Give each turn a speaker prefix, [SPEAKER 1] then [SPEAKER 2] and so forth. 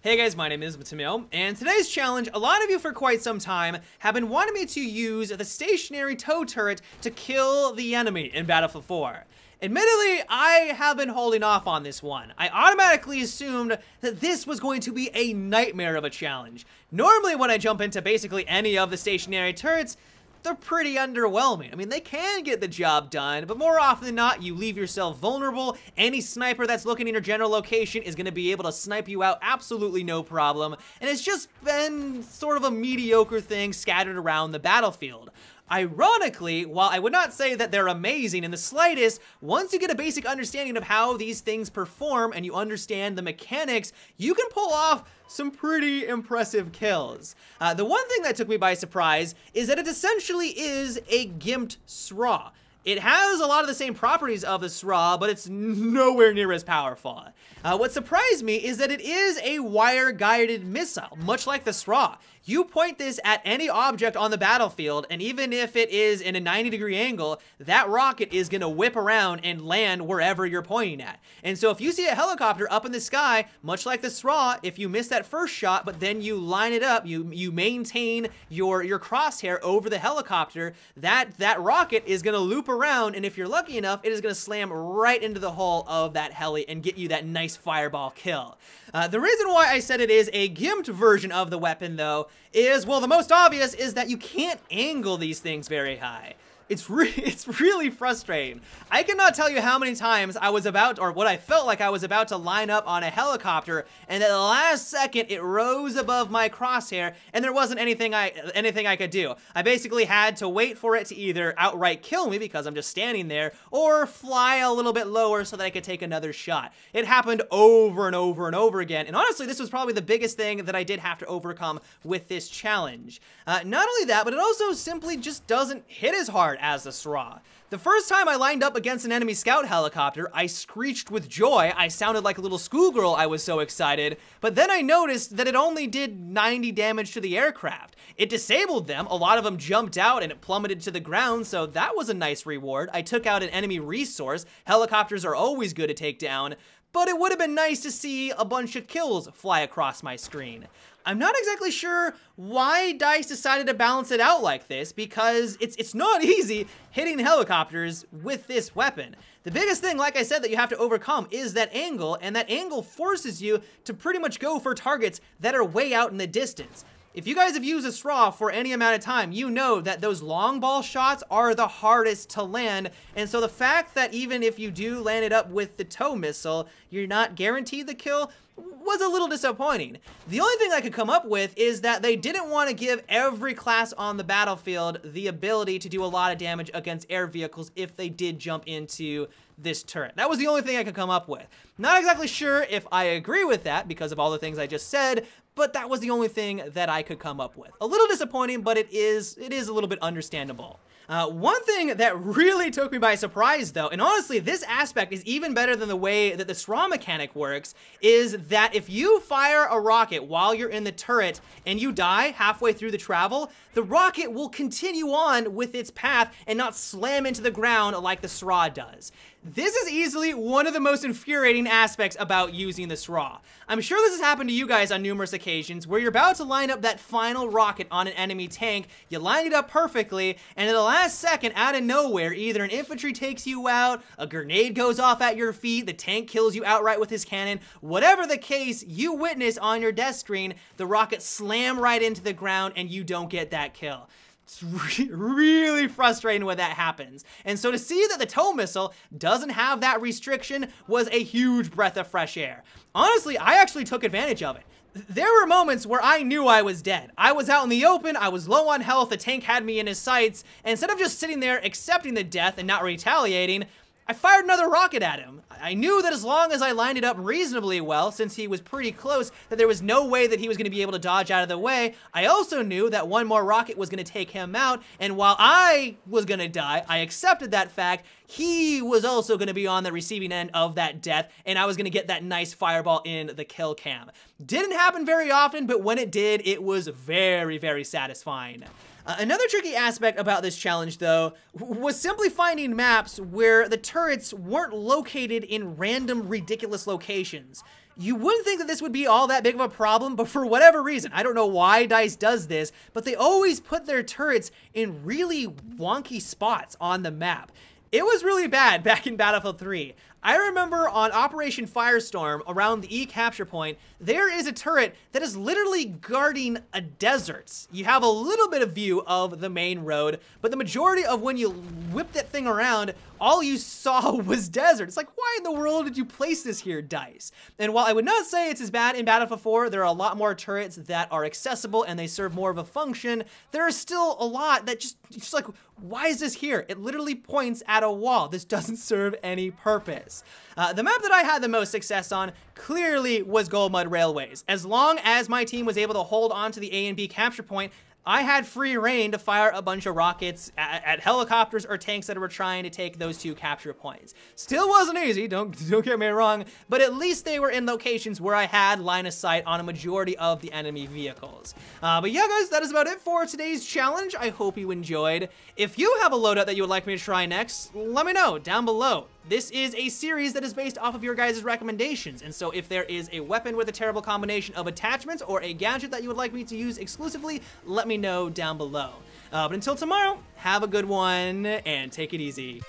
[SPEAKER 1] Hey guys, my name is Matamil, and today's challenge, a lot of you for quite some time have been wanting me to use the stationary tow turret to kill the enemy in Battlefield 4. Admittedly, I have been holding off on this one. I automatically assumed that this was going to be a nightmare of a challenge. Normally when I jump into basically any of the stationary turrets, they're pretty underwhelming. I mean, they can get the job done, but more often than not, you leave yourself vulnerable. Any sniper that's looking in your general location is going to be able to snipe you out absolutely no problem, and it's just been sort of a mediocre thing scattered around the battlefield. Ironically, while I would not say that they're amazing in the slightest, once you get a basic understanding of how these things perform and you understand the mechanics, you can pull off some pretty impressive kills. The one thing that took me by surprise is that it essentially is a gimped SRA. It has a lot of the same properties of the SRA, but it's nowhere near as powerful. What surprised me is that it is a wire-guided missile, much like the SRA. You point this at any object on the battlefield, and even if it is in a 90-degree angle, that rocket is gonna whip around and land wherever you're pointing at. And so if you see a helicopter up in the sky, much like the SRA, if you miss that first shot, but then you line it up, you maintain your crosshair over the helicopter, that rocket is gonna loop around, and if you're lucky enough, it is gonna slam right into the hull of that heli and get you that nice fireball kill. The reason why I said it is a gimped version of the weapon, though, is, well, the most obvious is that you can't angle these things very high. It's really frustrating. I cannot tell you how many times I was about, or what I felt like I was about to line up on a helicopter, and at the last second it rose above my crosshair, and there wasn't anything I could do. I basically had to wait for it to either outright kill me because I'm just standing there, or fly a little bit lower so that I could take another shot. It happened over and over and over again, and honestly, this was probably the biggest thing that I did have to overcome with this challenge. Not only that, but it also simply just doesn't hit as hard as the SRA. The first time I lined up against an enemy scout helicopter, I screeched with joy. I sounded like a little schoolgirl, I was so excited, but then I noticed that it only did 90 damage to the aircraft. It disabled them, a lot of them jumped out and it plummeted to the ground, so that was a nice reward. I took out an enemy resource. Helicopters are always good to take down, but it would have been nice to see a bunch of kills fly across my screen. I'm not exactly sure why DICE decided to balance it out like this, because it's not easy hitting helicopters with this weapon. The biggest thing, like I said, that you have to overcome is that angle, and that angle forces you to pretty much go for targets that are way out in the distance. If you guys have used a SRA for any amount of time, you know that those long ball shots are the hardest to land, and so the fact that even if you do land it up with the tow missile, you're not guaranteed the kill was a little disappointing. The only thing I could come up with is that they didn't want to give every class on the battlefield the ability to do a lot of damage against air vehicles if they did jump into this turret. That was the only thing I could come up with. Not exactly sure if I agree with that because of all the things I just said, but that was the only thing that I could come up with. A little disappointing, but it is a little bit understandable. One thing that really took me by surprise, though, and honestly, this aspect is even better than the way that the SRA mechanic works, is that if you fire a rocket while you're in the turret and you die halfway through the travel, the rocket will continue on with its path and not slam into the ground like the SRA does. This is easily one of the most infuriating aspects about using the SRA. I'm sure this has happened to you guys on numerous occasions where you're about to line up that final rocket on an enemy tank, you line it up perfectly, and at the last second, out of nowhere, either an infantry takes you out, a grenade goes off at your feet, the tank kills you outright with his cannon, whatever the case, you witness on your death screen the rocket slam right into the ground and you don't get that kill. It's really frustrating when that happens. And so to see that the tow missile doesn't have that restriction was a huge breath of fresh air. Honestly, I actually took advantage of it. There were moments where I knew I was dead. I was out in the open, I was low on health, the tank had me in his sights, and instead of just sitting there accepting the death and not retaliating, I fired another rocket at him. I knew that as long as I lined it up reasonably well, since he was pretty close, that there was no way that he was going to be able to dodge out of the way. I also knew that one more rocket was going to take him out, and while I was going to die, I accepted that fact. He was also going to be on the receiving end of that death, and I was going to get that nice fireball in the kill cam. Didn't happen very often, but when it did, it was very, very satisfying. Another tricky aspect about this challenge, though, was simply finding maps where the turrets weren't located in random, ridiculous locations. You wouldn't think that this would be all that big of a problem, but for whatever reason, I don't know why DICE does this, but they always put their turrets in really wonky spots on the map. It was really bad back in Battlefield 3. I remember on Operation Firestorm around the E capture point, there is a turret that is literally guarding a desert. You have a little bit of view of the main road, but the majority of when you whip that thing around, all you saw was desert. It's like, why in the world did you place this here, DICE? And while I would not say it's as bad in Battlefield 4, there are a lot more turrets that are accessible and they serve more of a function. There are still a lot that just like, why is this here? It literally points at a wall. This doesn't serve any purpose. The map that I had the most success on clearly was Gold Mud Railways. As long as my team was able to hold on to the A and B capture point, I had free reign to fire a bunch of rockets at helicopters or tanks that were trying to take those two capture points. Still wasn't easy, don't get me wrong, but at least they were in locations where I had line of sight on a majority of the enemy vehicles. But yeah, guys, that is about it for today's challenge. I hope you enjoyed. If you have a loadout that you would like me to try next, let me know down below. This is a series that is based off of your guys' recommendations, and so if there is a weapon with a terrible combination of attachments or a gadget that you would like me to use exclusively, let me know down below. But until tomorrow, have a good one and take it easy.